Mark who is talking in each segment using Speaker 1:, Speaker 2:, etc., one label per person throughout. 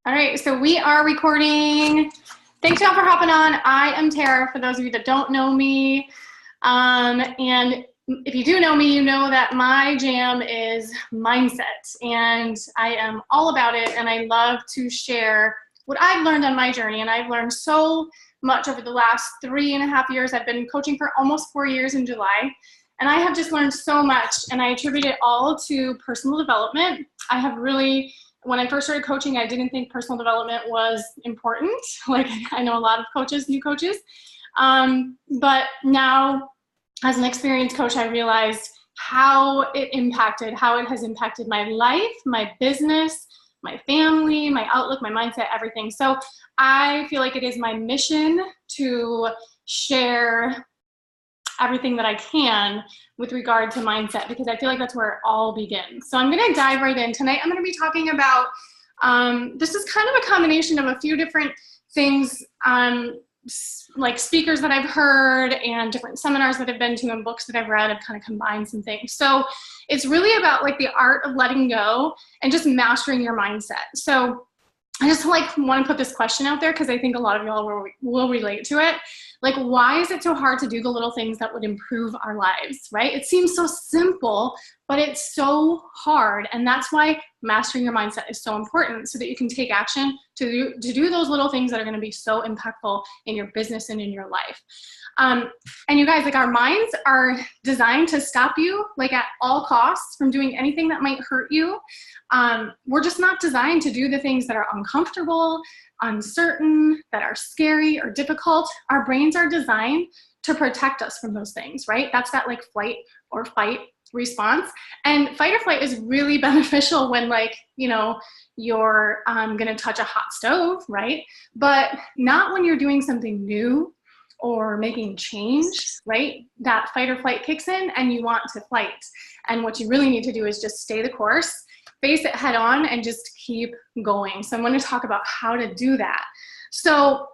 Speaker 1: All right, so we are recording. Thanks y'all for hopping on. I am Tara, for those of you that don't know me. And if you do know me, you know that my jam is mindset, and I am all about it, and I love to share what I've learned on my journey, and I've learned so much over the last 3.5 years. I've been coaching for almost 4 years in July, and I have just learned so much, and I attribute it all to personal development. I have really, when I first started coaching, I didn't think personal development was important. Like, I know a lot of coaches, new coaches. But now, as an experienced coach, I realized how it has impacted my life, my business, my family, my outlook, my mindset, everything. So I feel like it is my mission to share everything that I can with regard to mindset, because I feel like that's where it all begins. So I'm going to dive right in. Tonight I'm going to be talking about, this is kind of a combination of a few different things, like speakers that I've heard and different seminars that I've been to and books that I've read. I've kind of combined some things. So it's really about like the art of letting go and just mastering your mindset. So I just want to put this question out there, because I think a lot of y'all will relate to it. Like, why is it so hard to do the little things that would improve our lives, right? It seems so simple, but it's so hard. And that's why mastering your mindset is so important, so that you can take action to do those little things that are going to be so impactful in your business and in your life. And you guys, like, our minds are designed to stop you, like, at all costs from doing anything that might hurt you. We're just not designed to do the things that are uncomfortable, uncertain, that are scary or difficult. Our brains are designed to protect us from those things, right? That's that like flight or fight response. And fight or flight is really beneficial when, like, you know, you're gonna touch a hot stove, right? But not when you're doing something new or making change, right? That fight or flight kicks in and you want to fight. And what you really need to do is just stay the course, face it head on, and just keep going. So I'm going to talk about how to do that. So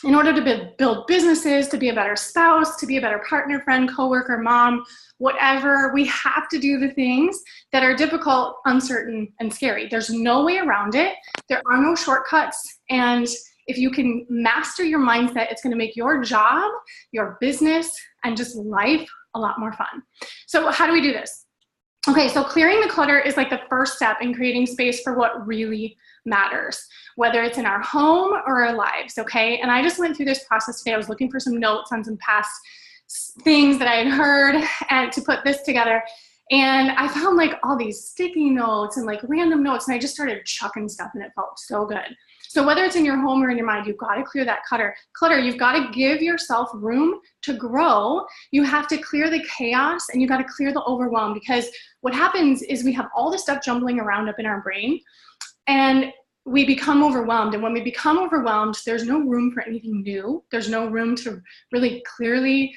Speaker 1: in order to build businesses, to be a better spouse, to be a better partner, friend, coworker, mom, whatever, we have to do the things that are difficult, uncertain, and scary. There's no way around it. There are no shortcuts. And if you can master your mindset, it's going to make your job, your business, and just life a lot more fun. So how do we do this? Okay, so clearing the clutter is like the first step in creating space for what really matters, whether it's in our home or our lives, okay? And I just went through this process today. I was looking for some notes on some past things that I had heard and to put this together. And I found like all these sticky notes and like random notes, and I just started chucking stuff, and it felt so good. So whether it's in your home or in your mind, you've got to clear that clutter. You've got to give yourself room to grow. You have to clear the chaos, and you got to clear the overwhelm, because what happens is we have all this stuff jumbling around up in our brain, and we become overwhelmed. And when we become overwhelmed, there's no room for anything new. There's no room to really clearly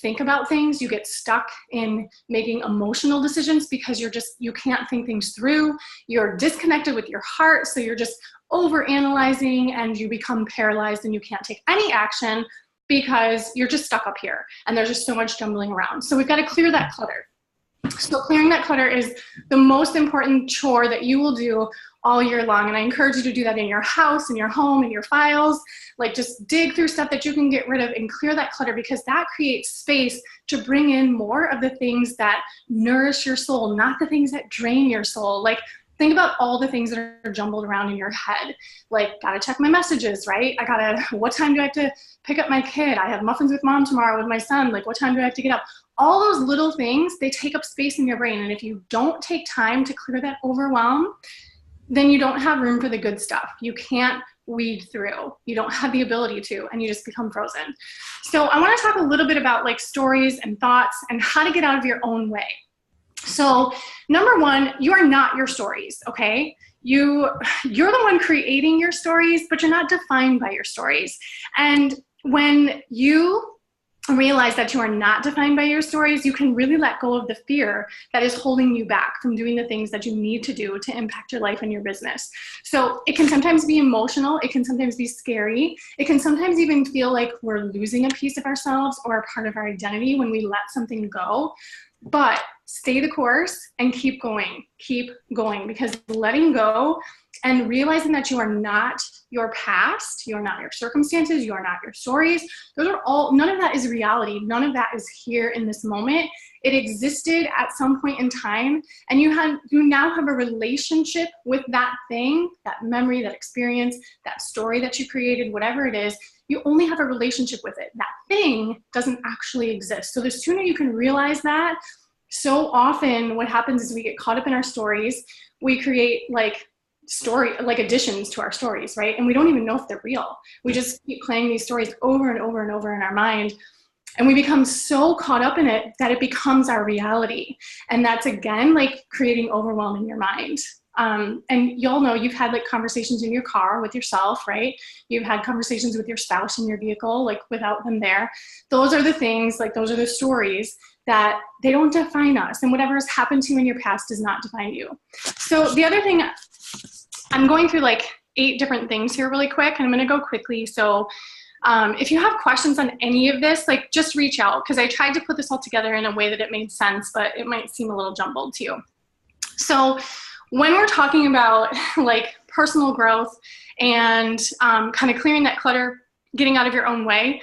Speaker 1: think about things. You get stuck in making emotional decisions because you can't think things through. You're disconnected with your heart, so you're just over-analyzing, and you become paralyzed, and you can't take any action because you're just stuck up here, and there's just so much jumbling around. So we've got to clear that clutter. So clearing that clutter is the most important chore that you will do all year long. And I encourage you to do that in your house, in your home, in your files. Like, just dig through stuff that you can get rid of and clear that clutter, because that creates space to bring in more of the things that nourish your soul, not the things that drain your soul. Like, think about all the things that are jumbled around in your head. Like, gotta check my messages, right? What time do I have to pick up my kid? I have muffins with mom tomorrow with my son. Like, what time do I have to get up? All those little things, they take up space in your brain. And if you don't take time to clear that overwhelm, then you don't have room for the good stuff. You can't weed through. You don't have the ability to, and you just become frozen. So I want to talk a little bit about like stories and thoughts and how to get out of your own way. So number one, you are not your stories, okay? You're the one creating your stories, but you're not defined by your stories. And when you realize that you are not defined by your stories, you can really let go of the fear that is holding you back from doing the things that you need to do to impact your life and your business. So it can sometimes be emotional. It can sometimes be scary. It can sometimes even feel like we're losing a piece of ourselves or a part of our identity when we let something go. But stay the course and keep going, because letting go and realizing that you are not your past, you're not your circumstances, you are not your stories. Those are all, none of that is reality. None of that is here in this moment. It existed at some point in time, and you now have a relationship with that thing, that memory, that experience, that story that you created, whatever it is. You only have a relationship with it. That thing doesn't actually exist. So the sooner you can realize that, so often what happens is we get caught up in our stories. We create like additions to our stories, right? And we don't even know if they're real. We just keep playing these stories over and over and over in our mind. And we become so caught up in it that it becomes our reality. And that's, again, like creating overwhelm in your mind. And y'all know you've had like conversations in your car with yourself, right? You've had conversations with your spouse in your vehicle, like without them there. Those are the things, like those are the stories that they don't define us. And whatever has happened to you in your past does not define you. So the other thing, I'm going through like 8 different things here really quick, and I'm going to go quickly. So if you have questions on any of this, like just reach out, because I tried to put this all together in a way that it made sense, but it might seem a little jumbled to you. So when we're talking about like personal growth and kind of clearing that clutter, getting out of your own way,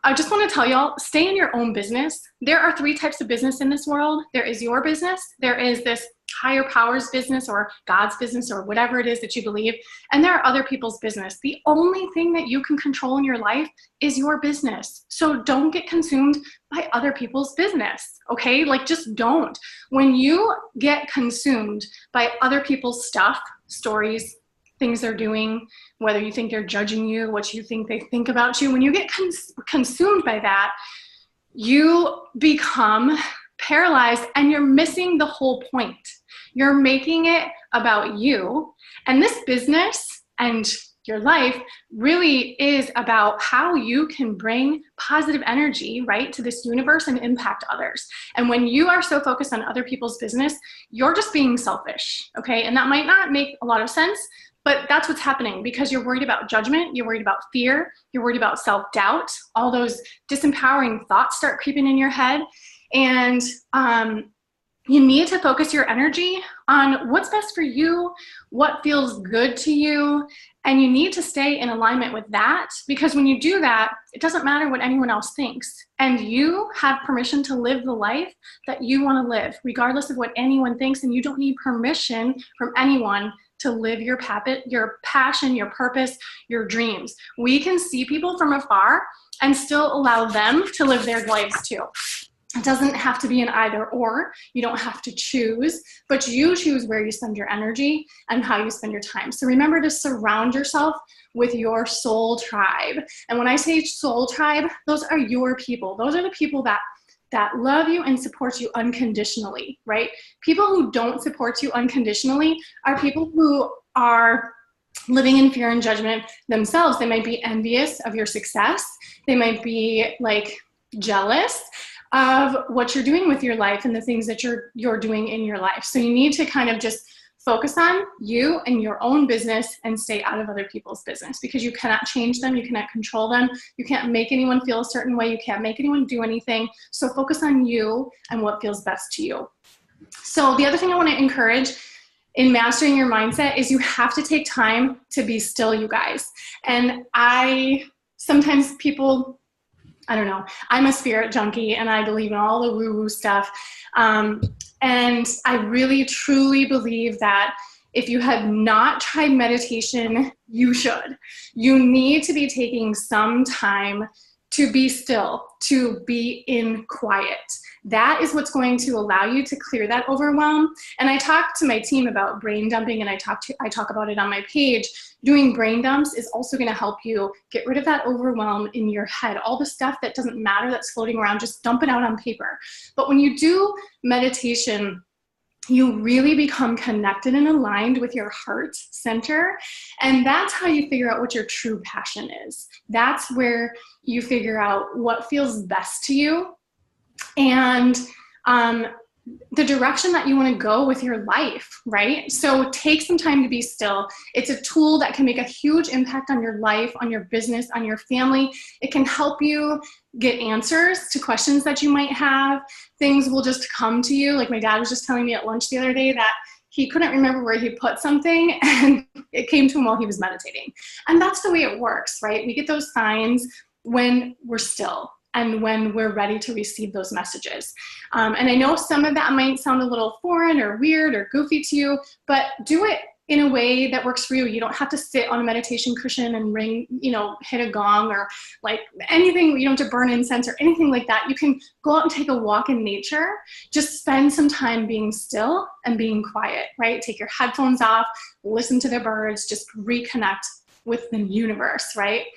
Speaker 1: I just want to tell y'all, stay in your own business. There are 3 types of business in this world. There is your business. There is this higher powers business or God's business or whatever it is that you believe. And there are other people's business. The only thing that you can control in your life is your business. So don't get consumed by other people's business, okay? Like just don't. When you get consumed by other people's stuff, stories, things they're doing, whether you think they're judging you, what you think they think about you, when you get consumed by that, you become paralyzed and you're missing the whole point. You're making it about you. And this business and your life really is about how you can bring positive energy, right, to this universe and impact others. And when you are so focused on other people's business, you're just being selfish, okay? And that might not make a lot of sense, but that's what's happening, because you're worried about judgment, you're worried about fear, you're worried about self-doubt, all those disempowering thoughts start creeping in your head. And you need to focus your energy on what's best for you, what feels good to you, and you need to stay in alignment with that, because when you do that, it doesn't matter what anyone else thinks. And you have permission to live the life that you want to live, regardless of what anyone thinks, and you don't need permission from anyone to live your passion, your purpose, your dreams. We can see people from afar and still allow them to live their lives too. It doesn't have to be an either or. You don't have to choose, but you choose where you spend your energy and how you spend your time. So remember to surround yourself with your soul tribe. And when I say soul tribe, those are your people. Those are the people that love you and support you unconditionally, right? People who don't support you unconditionally are people who are living in fear and judgment themselves. They might be envious of your success. They might be like jealous of what you're doing with your life and the things that you're doing in your life. So you need to kind of just focus on you and your own business and stay out of other people's business, because you cannot change them. You cannot control them. You can't make anyone feel a certain way. You can't make anyone do anything. So focus on you and what feels best to you. So the other thing I want to encourage in mastering your mindset is you have to take time to be still, you guys. And sometimes people, I don't know, I'm a spirit junkie and I believe in all the woo-woo stuff. And I really, truly believe that if you have not tried meditation, you should. You need to be taking some time to be still, to be in quiet. That is what's going to allow you to clear that overwhelm. And I talk to my team about brain dumping, and I talk about it on my page. Doing brain dumps is also going to help you get rid of that overwhelm in your head. All the stuff that doesn't matter that's floating around, just dump it out on paper. But when you do meditation, you really become connected and aligned with your heart center. And that's how you figure out what your true passion is. That's where you figure out what feels best to you. And the direction that you want to go with your life, right? So take some time to be still. It's a tool that can make a huge impact on your life, on your business, on your family. It can help you get answers to questions that you might have. Things will just come to you. Like my dad was just telling me at lunch the other day that he couldn't remember where he put something and it came to him while he was meditating. And that's the way it works, right? We get those signs when we're still and when we're ready to receive those messages. And I know some of that might sound a little foreign or weird or goofy to you, but do it in a way that works for you. You don't have to sit on a meditation cushion and ring, hit a gong or like anything. You don't have to burn incense or anything like that. You can go out and take a walk in nature. Just spend some time being still and being quiet, right? Take your headphones off, listen to the birds, just reconnect with the universe, right?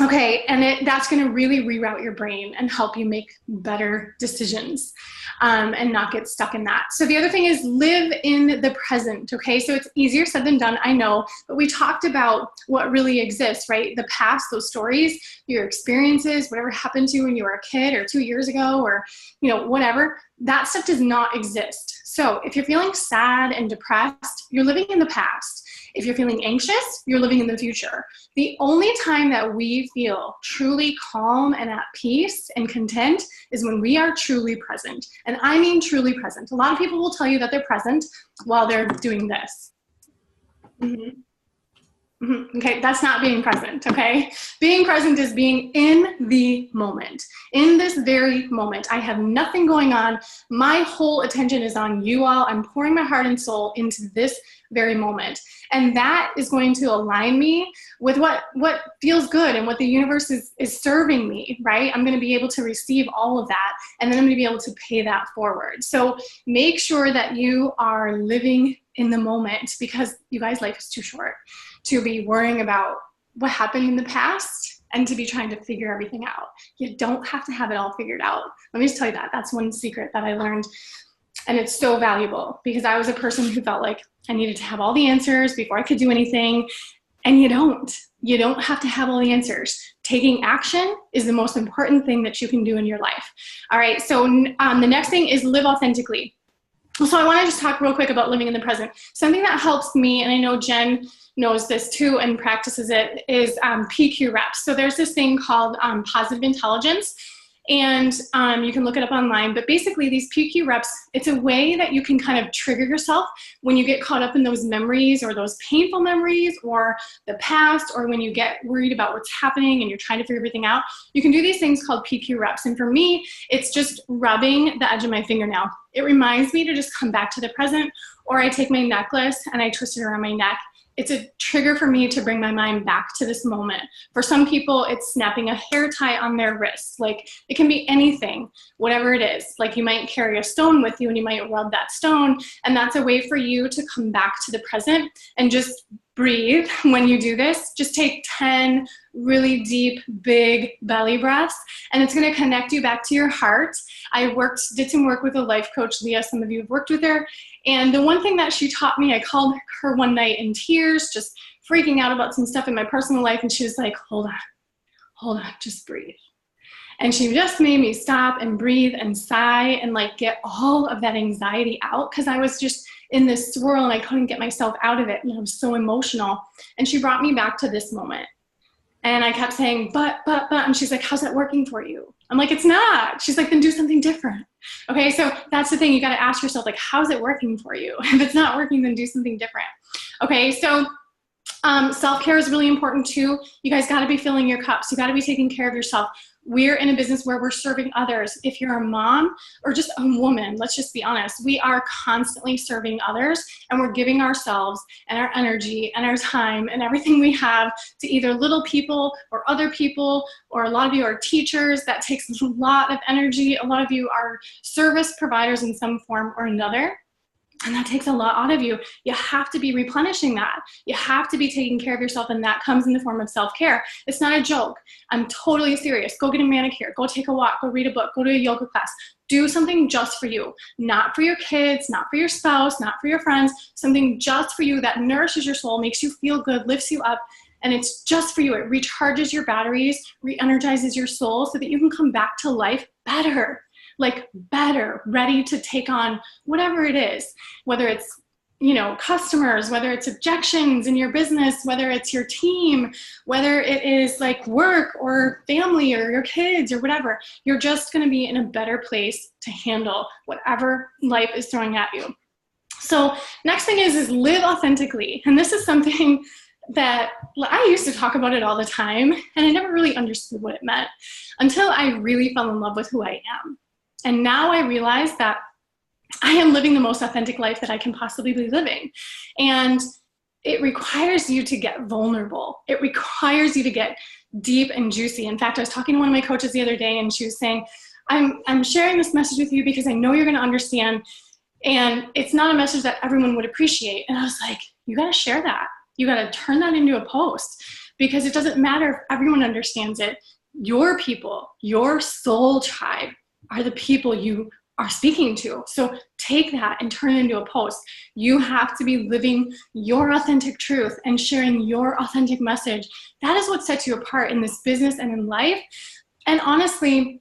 Speaker 1: Okay, and that's going to really reroute your brain and help you make better decisions and not get stuck in that. So the other thing is live in the present, okay? So it's easier said than done, I know, but we talked about what really exists, right? The past, those stories, your experiences, whatever happened to you when you were a kid or 2 years ago or, whatever, that stuff does not exist. So if you're feeling sad and depressed, you're living in the past. If you're feeling anxious, you're living in the future. The only time that we feel truly calm and at peace and content is when we are truly present. And I mean truly present. A lot of people will tell you that they're present while they're doing this. Okay, that's not being present, okay? Being present is being in the moment. In this very moment, I have nothing going on. My whole attention is on you all. I'm pouring my heart and soul into this very moment. And that is going to align me with what feels good and what the universe is serving me, right? I'm going to be able to receive all of that, and then I'm going to be able to pay that forward. So make sure that you are living in the moment, because you guys, life is too short to be worrying about what happened in the past and to be trying to figure everything out. You don't have to have it all figured out. Let me just tell you that. That's one secret that I learned, and it's so valuable, because I was a person who felt like I needed to have all the answers before I could do anything, and you don't. You don't have to have all the answers. Taking action is the most important thing that you can do in your life. All right, so the next thing is live authentically. So I want to just talk real quick about living in the present. Something that helps me, and I know Jen knows this too and practices it, is PQ reps. So there's this thing called positive intelligence, and you can look it up online. But basically these PQ reps, it's a way that you can kind of trigger yourself when you get caught up in those memories or those painful memories or the past, or when you get worried about what's happening and you're trying to figure everything out. You can do these things called PQ reps. And for me, it's just rubbing the edge of my fingernail. It reminds me to just come back to the present, or I take my necklace and I twist it around my neck. It's a trigger for me to bring my mind back to this moment. For some people, it's snapping a hair tie on their wrist. Like, it can be anything, whatever it is. Like, you might carry a stone with you and you might rub that stone, and that's a way for you to come back to the present and just breathe. When you do this, just take 10 really deep, big belly breaths, and it's going to connect you back to your heart. I did some work with a life coach, Leah. Some of you have worked with her. And the one thing that she taught me, I called her one night in tears, just freaking out about some stuff in my personal life. And she was like, hold on, just breathe. And she just made me stop and breathe and sigh and like get all of that anxiety out, because I was just in this swirl and I couldn't get myself out of it. And I was so emotional. And she brought me back to this moment. And I kept saying, but, and she's like, how's that working for you? I'm like, it's not. She's like, then do something different. Okay, so that's the thing. You got to ask yourself, like, how's it working for you? If it's not working, then do something different. Okay, so self-care is really important too. You guys got to be filling your cups. You got to be taking care of yourself. We're in a business where we're serving others. If you're a mom or just a woman, let's just be honest, we are constantly serving others, and we're giving ourselves and our energy and our time and everything we have to either little people or other people, or a lot of you are teachers. That takes a lot of energy. A lot of you are service providers in some form or another. And that takes a lot out of you. You have to be replenishing that. You have to be taking care of yourself, and that comes in the form of self-care. It's not a joke. I'm totally serious. Go get a manicure. Go take a walk. Go read a book. Go to a yoga class. Do something just for you. Not for your kids, not for your spouse, not for your friends. Something just for you that nourishes your soul, makes you feel good, lifts you up, and it's just for you. It recharges your batteries, re-energizes your soul so that you can come back to life better. like better, ready to take on whatever it is, whether it's, customers, whether it's objections in your business, whether it's your team, whether it is like work or family or your kids or whatever. You're just going to be in a better place to handle whatever life is throwing at you. So next thing is live authentically. And this is something that I used to talk about it all the time, and I never really understood what it meant until I really fell in love with who I am. And now I realize that I am living the most authentic life that I can possibly be living. And it requires you to get vulnerable. It requires you to get deep and juicy. In fact, I was talking to one of my coaches the other day, and she was saying, I'm sharing this message with you because I know you're going to understand, and it's not a message that everyone would appreciate. And I was like, you got to share that. You got to turn that into a post, because it doesn't matter if everyone understands it. Your people, your soul tribe are the people you are speaking to. So take that and turn it into a post. You have to be living your authentic truth and sharing your authentic message. That is what sets you apart in this business and in life. And honestly,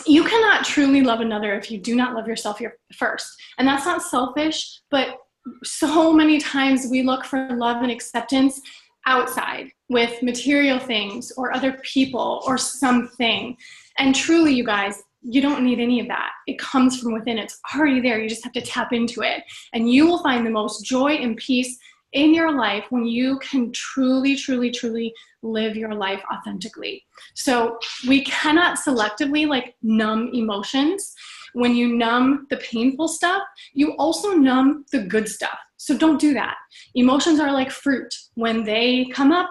Speaker 1: you cannot truly love another if you do not love yourself first. And that's not selfish, but so many times we look for love and acceptance outside with material things or other people or something. And truly, you guys, you don't need any of that. It comes from within. It's already there. You just have to tap into it. And you will find the most joy and peace in your life when you can truly, truly, truly live your life authentically. So we cannot selectively numb emotions. When you numb the painful stuff, you also numb the good stuff. So don't do that. Emotions are like fruit. When they come up,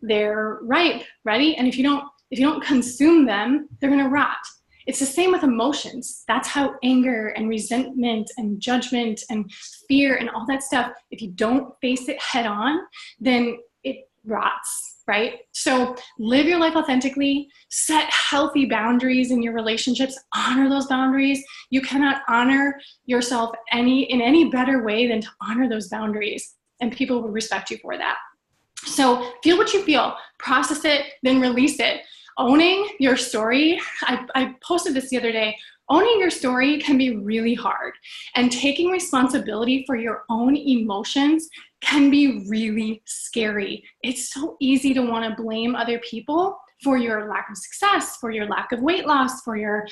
Speaker 1: they're ripe, ready? And if you don't consume them, they're going to rot. It's the same with emotions. That's how anger and resentment and judgment and fear and all that stuff, if you don't face it head on, then it rots, right? So live your life authentically, set healthy boundaries in your relationships, honor those boundaries. You cannot honor yourself in any better way than to honor those boundaries, and people will respect you for that. So feel what you feel, process it, then release it. Owning your story, I posted this the other day, owning your story can be really hard. And taking responsibility for your own emotions can be really scary. It's so easy to want to blame other people for your lack of success, for your lack of weight loss, for your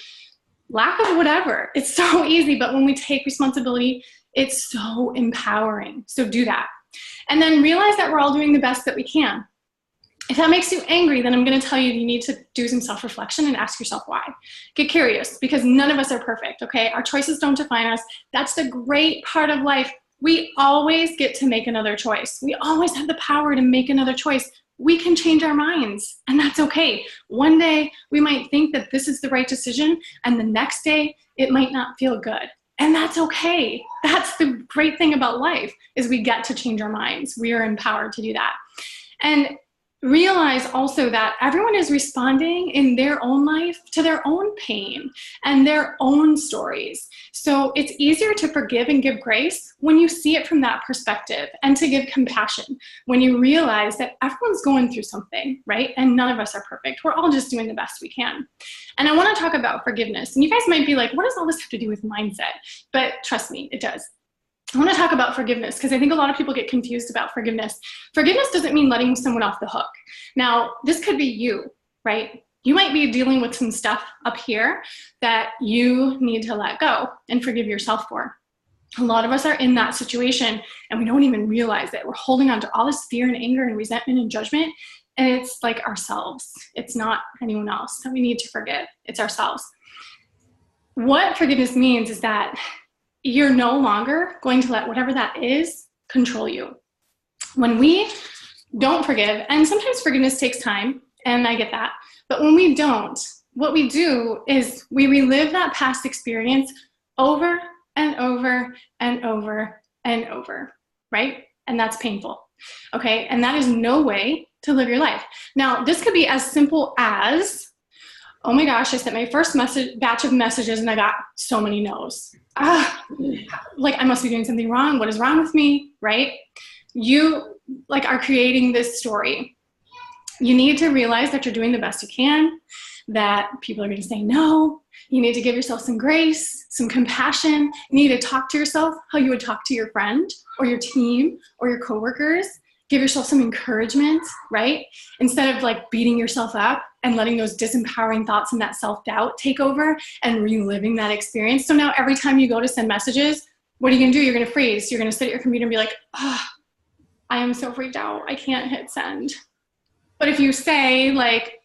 Speaker 1: lack of whatever. It's so easy, but when we take responsibility, it's so empowering. So do that. And then realize that we're all doing the best that we can. If that makes you angry, then I'm going to tell you need to do some self-reflection and ask yourself why. Get curious, because none of us are perfect, okay? Our choices don't define us. That's the great part of life. We always get to make another choice. We always have the power to make another choice. We can change our minds, and that's okay. One day, we might think that this is the right decision, and the next day, it might not feel good. And that's okay. That's the great thing about life, is we get to change our minds. We are empowered to do that. And realize also that everyone is responding in their own life to their own pain and their own stories. So it's easier to forgive and give grace when you see it from that perspective, and to give compassion when you realize that everyone's going through something, right? And none of us are perfect. We're all just doing the best we can. And I want to talk about forgiveness. And you guys might be like, what does all this have to do with mindset? But trust me, it does. I want to talk about forgiveness, because I think a lot of people get confused about forgiveness. Forgiveness doesn't mean letting someone off the hook. Now, this could be you, right? You might be dealing with some stuff up here that you need to let go and forgive yourself for. A lot of us are in that situation, and we don't even realize it. We're holding on to all this fear and anger and resentment and judgment, and it's like ourselves. It's not anyone else that we need to forgive. It's ourselves. What forgiveness means is that you're no longer going to let whatever that is control you. When we don't forgive, and sometimes forgiveness takes time, and I get that, but when we don't, what we do is we relive that past experience over and over and over and over, right? And that's painful, okay? And that is no way to live your life. Now, this could be as simple as, oh my gosh, I sent my first batch of messages and I got so many no's. I must be doing something wrong. What is wrong with me, right? You are creating this story. You need to realize that you're doing the best you can, that people are going to say no. You need to give yourself some grace, some compassion. You need to talk to yourself how you would talk to your friend or your team or your coworkers. Give yourself some encouragement, right? Instead of like beating yourself up and letting those disempowering thoughts and that self-doubt take over and reliving that experience. So now every time you go to send messages, what are you going to do? You're going to freeze. You're going to sit at your computer and be like, oh, I am so freaked out. I can't hit send. But if you say like,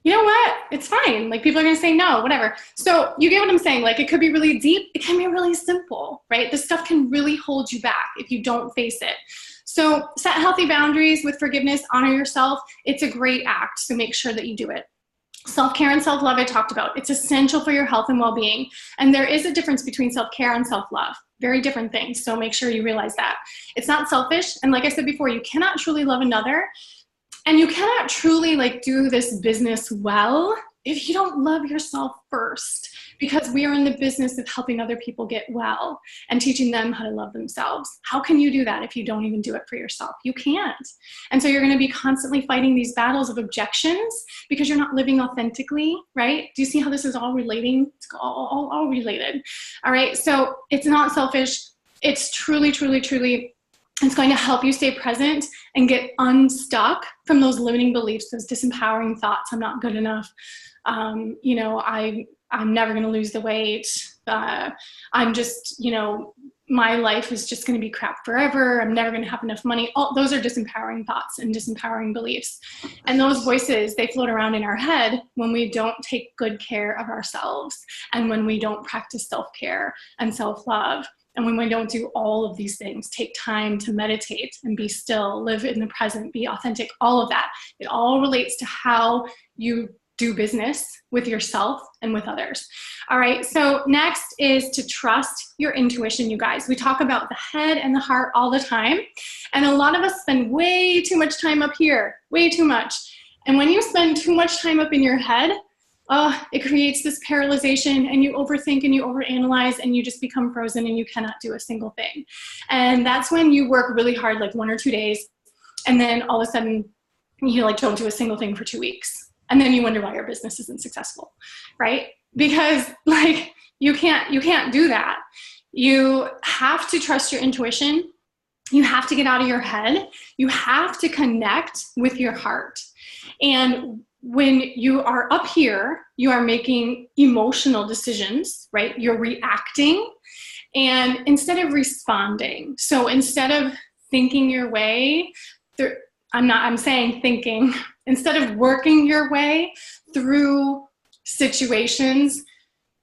Speaker 1: you know what? It's fine. Like people are going to say no, whatever. So you get what I'm saying? Like it could be really deep. It can be really simple, right? This stuff can really hold you back if you don't face it. So set healthy boundaries with forgiveness, honor yourself. It's a great act. So make sure that you do it. Self-care and self-love I talked about. It's essential for your health and well-being. And there is a difference between self-care and self-love. Very different things. So make sure you realize that. It's not selfish. And like I said before, you cannot truly love another. And you cannot truly like do this business well if you don't love yourself first, because we are in the business of helping other people get well and teaching them how to love themselves. How can you do that if you don't even do it for yourself? You can't. And so you're going to be constantly fighting these battles of objections because you're not living authentically, right? Do you see how this is all relating? It's all related. All right. So it's not selfish. It's truly, truly, truly, it's going to help you stay present and get unstuck from those limiting beliefs, those disempowering thoughts. I'm not good enough. You know, I'm never going to lose the weight. I'm just, you know, my life is just going to be crap forever. I'm never going to have enough money. All those are disempowering thoughts and disempowering beliefs. And those voices, they float around in our head when we don't take good care of ourselves and when we don't practice self-care and self-love. And when we don't do all of these things, take time to meditate and be still, live in the present, be authentic, all of that. It all relates to how you do business with yourself and with others. All right, so next is to trust your intuition, you guys. We talk about the head and the heart all the time. And a lot of us spend way too much time up here, way too much. And when you spend too much time up in your head, it creates this paralyzation and you overthink and you overanalyze and you just become frozen and you cannot do a single thing. And that's when you work really hard, like 1 or 2 days, and then all of a sudden you like don't do a single thing for 2 weeks. And then you wonder why your business isn't successful, right? Because like you can't do that. You have to trust your intuition. You have to get out of your head. You have to connect with your heart. And when you are up here, you are making emotional decisions, right? You're reacting and instead of responding. So instead of thinking your way through, I'm saying thinking, instead of working your way through situations,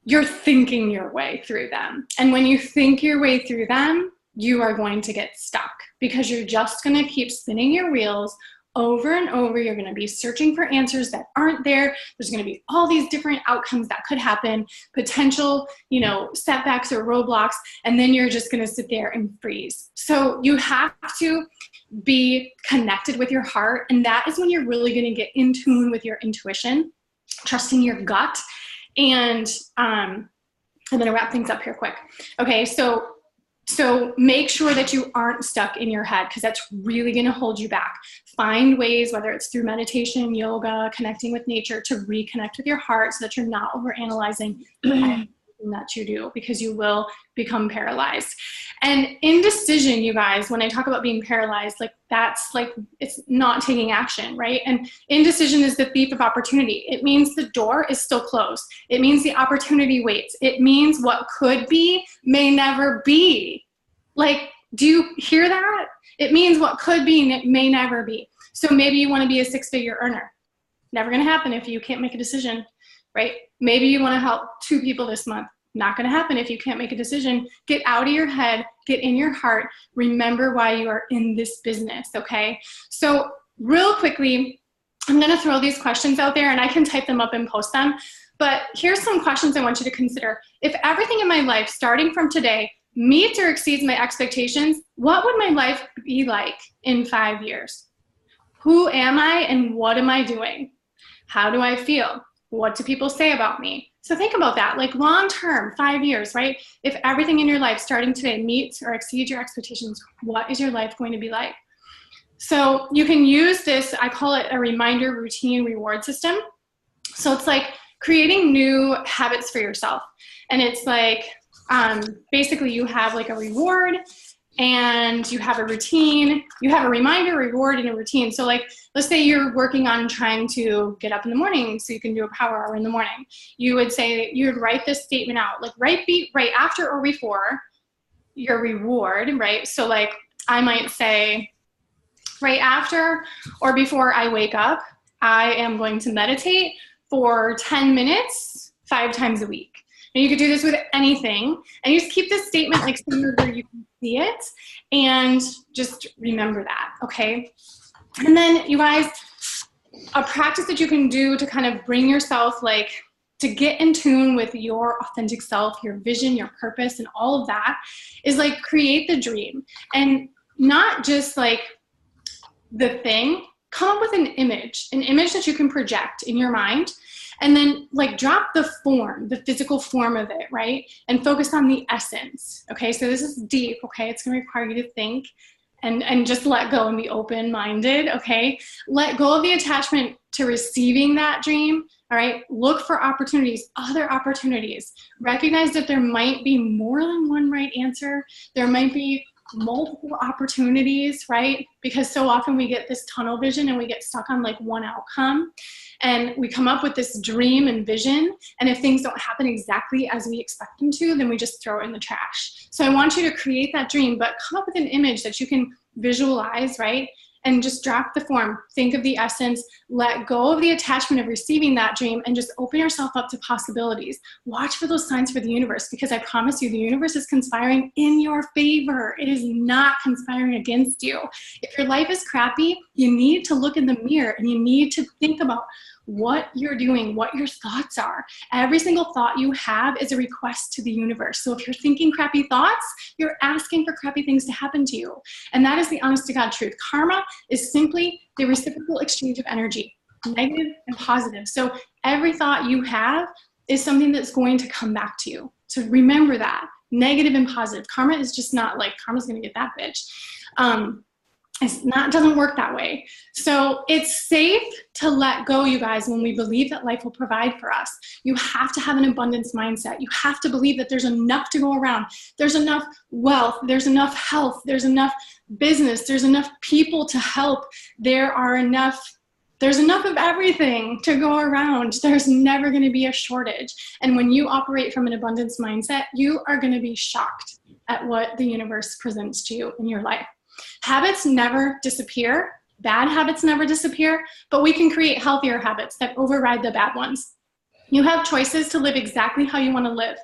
Speaker 1: you're thinking your way through them. And when you think your way through them, you are going to get stuck because you're just going to keep spinning your wheels over and over. You're going to be searching for answers that aren't there. There's going to be all these different outcomes that could happen, potential, you know, setbacks or roadblocks, and then you're just going to sit there and freeze. So you have to be connected with your heart, and that is when you're really going to get in tune with your intuition, trusting your gut. And I'm going to wrap things up here quick. Okay, so make sure that you aren't stuck in your head because that's really going to hold you back. Find ways, whether it's through meditation, yoga, connecting with nature, to reconnect with your heart so that you're not overanalyzing everything that you do, because you will become paralyzed. And indecision, you guys, when I talk about being paralyzed, like that's like, it's not taking action, right? And indecision is the thief of opportunity. It means the door is still closed. It means the opportunity waits. It means what could be may never be. Like, do you hear that? It means what could be and it may never be. So maybe you want to be a 6-figure earner. Never going to happen if you can't make a decision, right? Maybe you want to help 2 people this month. Not going to happen if you can't make a decision. Get out of your head, get in your heart, remember why you are in this business, okay? So real quickly, I'm going to throw these questions out there and I can type them up and post them. But here's some questions I want you to consider. If everything in my life, starting from today, meets or exceeds my expectations, what would my life be like in 5 years? Who am I and what am I doing? How do I feel? What do people say about me? So think about that, like long term, 5 years, right? If everything in your life starting today meets or exceeds your expectations, what is your life going to be like? So you can use this, I call it a reminder, routine, reward system. So it's like creating new habits for yourself. And it's like, basically you have like a reward and you have a routine, you have a reminder, reward, and a routine. So like, let's say you're working on trying to get up in the morning so you can do a power hour in the morning. You would say, you would write this statement out, like right after or before your reward, right? So like, I might say, right after or before I wake up, I am going to meditate for 10 minutes, 5 times a week. And you could do this with anything. And you just keep this statement like somewhere where you can see it. And just remember that, okay? And then you guys, a practice that you can do to kind of bring yourself like, to get in tune with your authentic self, your vision, your purpose, and all of that is like create the dream. And not just like the thing, come up with an image that you can project in your mind. And then like drop the form, the physical form of it, right? And focus on the essence, okay? So this is deep, okay? It's gonna require you to think and just let go and be open-minded, okay? Let go of the attachment to receiving that dream, all right? Look for opportunities, other opportunities. Recognize that there might be more than one right answer. There might be multiple opportunities, right? Because so often we get this tunnel vision and we get stuck on like one outcome and we come up with this dream and vision. And if things don't happen exactly as we expect them to, then we just throw it in the trash. So I want you to create that dream, but come up with an image that you can visualize, right? And just drop the form, think of the essence, let go of the attachment of receiving that dream, and just open yourself up to possibilities. Watch for those signs for the universe, because I promise you the universe is conspiring in your favor. It is not conspiring against you. If your life is crappy, you need to look in the mirror and you need to think about what you're doing, what your thoughts are. Every single thought you have is a request to the universe. So if you're thinking crappy thoughts, you're asking for crappy things to happen to you. And that is the honest to God truth. Karma is simply the reciprocal exchange of energy, negative and positive. So every thought you have is something that's going to come back to you. So remember that, negative and positive. Karma is just not like, karma's gonna get that bitch. Doesn't work that way. So it's safe to let go, you guys, when we believe that life will provide for us. You have to have an abundance mindset. You have to believe that there's enough to go around. There's enough wealth. There's enough health. There's enough business. There's enough people to help. There's enough of everything to go around. There's never going to be a shortage. And when you operate from an abundance mindset, you are going to be shocked at what the universe presents to you in your life. Habits never disappear. Bad habits never disappear, but we can create healthier habits that override the bad ones. You have choices to live exactly how you want to live,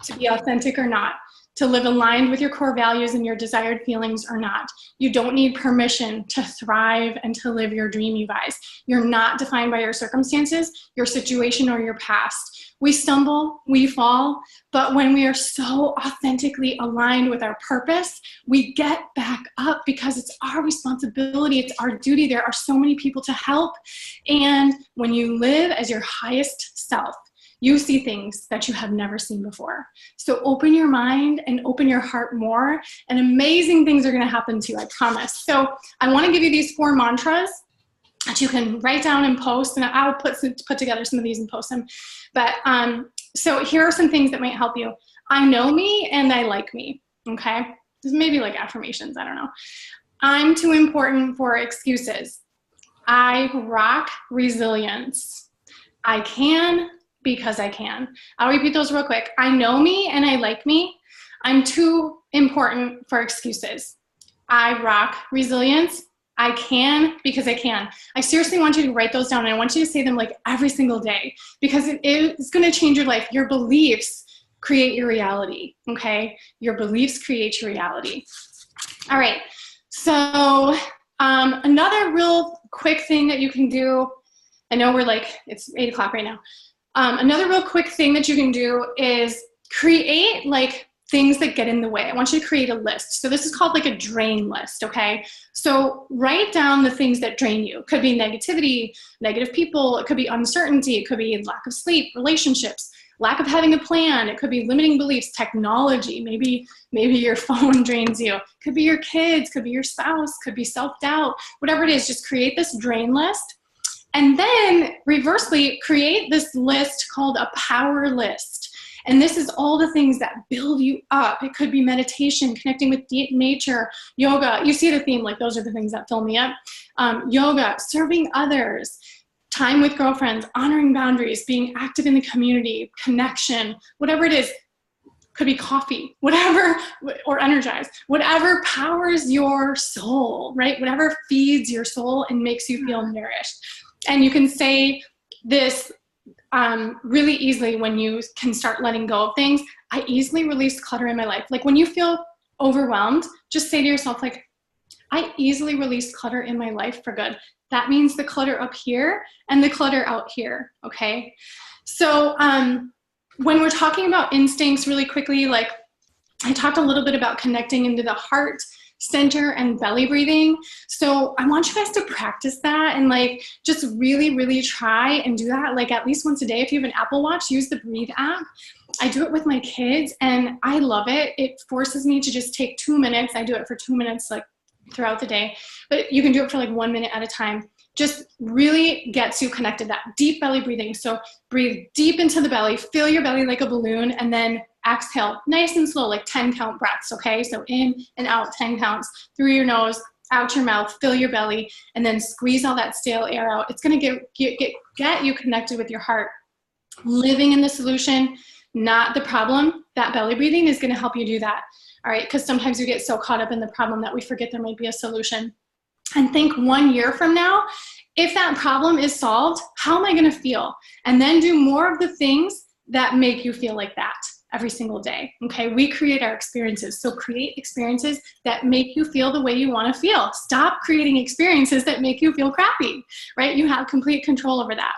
Speaker 1: to be authentic or not, to live aligned with your core values and your desired feelings or not. You don't need permission to thrive and to live your dream, you guys. You're not defined by your circumstances, your situation, or your past. We stumble, we fall, but when we are so authentically aligned with our purpose, we get back up because it's our responsibility, it's our duty. There are so many people to help. And when you live as your highest self, you see things that you have never seen before. So open your mind and open your heart more, and amazing things are gonna happen to you, I promise. So I wanna give you these 4 mantras that you can write down and post, and I'll put together some of these and post them. But so here are some things that might help you. I know me and I like me, okay? This maybe like affirmations, I don't know. I'm too important for excuses. I rock resilience. I can because I can. I'll repeat those real quick. I know me and I like me. I'm too important for excuses. I rock resilience. I can because I can. I seriously want you to write those down, and I want you to say them like every single day, because it is going to change your life. Your beliefs create your reality, okay? Your beliefs create your reality. All right, so another real quick thing that you can do, I know we're like, it's 8 o'clock right now. Another real quick thing that you can do is create like things that get in the way. I want you to create a list. So this is called like a drain list, okay? So write down the things that drain you. It could be negativity, negative people, it could be uncertainty, it could be lack of sleep, relationships, lack of having a plan, it could be limiting beliefs, technology, maybe your phone drains you, could be your kids, could be your spouse, could be self-doubt, whatever it is, just create this drain list. And then reversely, create this list called a power list. And this is all the things that build you up. It could be meditation, connecting with deep nature, yoga. You see the theme, like those are the things that fill me up. Yoga, serving others, time with girlfriends, honoring boundaries, being active in the community, connection, whatever it is. Could be coffee, whatever, or energize, whatever powers your soul, right? Whatever feeds your soul and makes you feel nourished. And you can say this really easily when you can start letting go of things. I easily release clutter in my life. Like when you feel overwhelmed, just say to yourself, like, I easily release clutter in my life for good. That means the clutter up here and the clutter out here, okay? So when we're talking about instincts really quickly, like I talked a little bit about connecting into the heart center and belly breathing. So I want you guys to practice that and like just really, really try and do that like at least once a day. If you have an Apple Watch, use the Breathe app. I do it with my kids and I love it. It forces me to just take 2 minutes. I do it for 2 minutes like throughout the day, but you can do it for like 1 minute at a time. Just really gets you connected, that deep belly breathing. So breathe deep into the belly, fill your belly like a balloon, and then exhale nice and slow, like 10 count breaths, okay? So in and out, 10 counts, through your nose, out your mouth, fill your belly, and then squeeze all that stale air out. It's gonna get you connected with your heart. Living in the solution, not the problem. That belly breathing is gonna help you do that, all right? Because sometimes we get so caught up in the problem that we forget there might be a solution. And think 1 year from now, if that problem is solved, how am I gonna feel? And then do more of the things that make you feel like that every single day, okay? We create our experiences. So create experiences that make you feel the way you wanna feel. Stop creating experiences that make you feel crappy, right? You have complete control over that.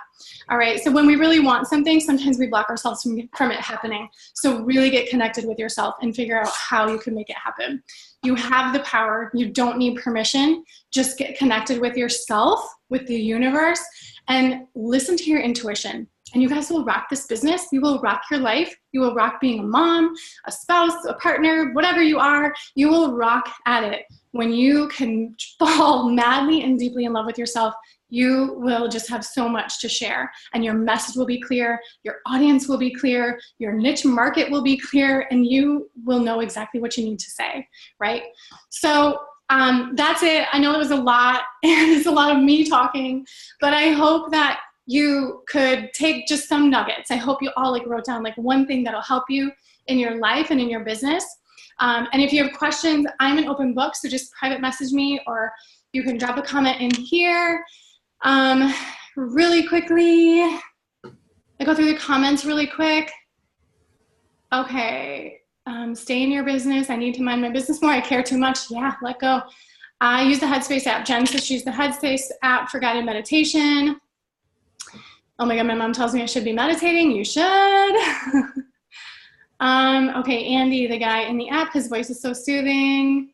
Speaker 1: All right, so when we really want something, sometimes we block ourselves from it happening. So really get connected with yourself and figure out how you can make it happen. You have the power, you don't need permission. Just get connected with yourself, with the universe, and listen to your intuition. And you guys will rock this business. You will rock your life. You will rock being a mom, a spouse, a partner, whatever you are, you will rock at it. When you can fall madly and deeply in love with yourself, you will just have so much to share, and your message will be clear, your audience will be clear, your niche market will be clear, and you will know exactly what you need to say, right? So that's it. I know it was a lot, and it's a lot of me talking, but I hope that you could take just some nuggets. I hope you all like wrote down like one thing that'll help you in your life and in your business. And if you have questions, I'm an open book, so just private message me, or you can drop a comment in here. Really quickly, I go through the comments really quick. Okay, stay in your business. I need to mind my business more. I care too much. Yeah, let go. I use the Headspace app. Jen says she used the Headspace app for guided meditation. Oh my God, my mom tells me I should be meditating. You should. Okay, Andy, the guy in the app, his voice is so soothing.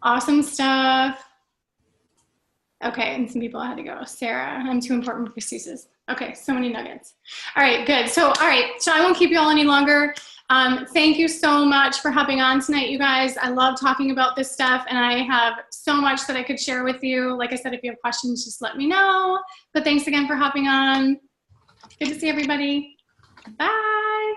Speaker 1: Awesome stuff. Okay, and some people had to go. Sarah, I'm too important for excuses. Okay, so many nuggets. All right, good. So, all right, so I won't keep you all any longer. Thank you so much for hopping on tonight, you guys. I love talking about this stuff, and I have so much that I could share with you. Like I said, if you have questions, just let me know. But thanks again for hopping on. Good to see everybody. Bye.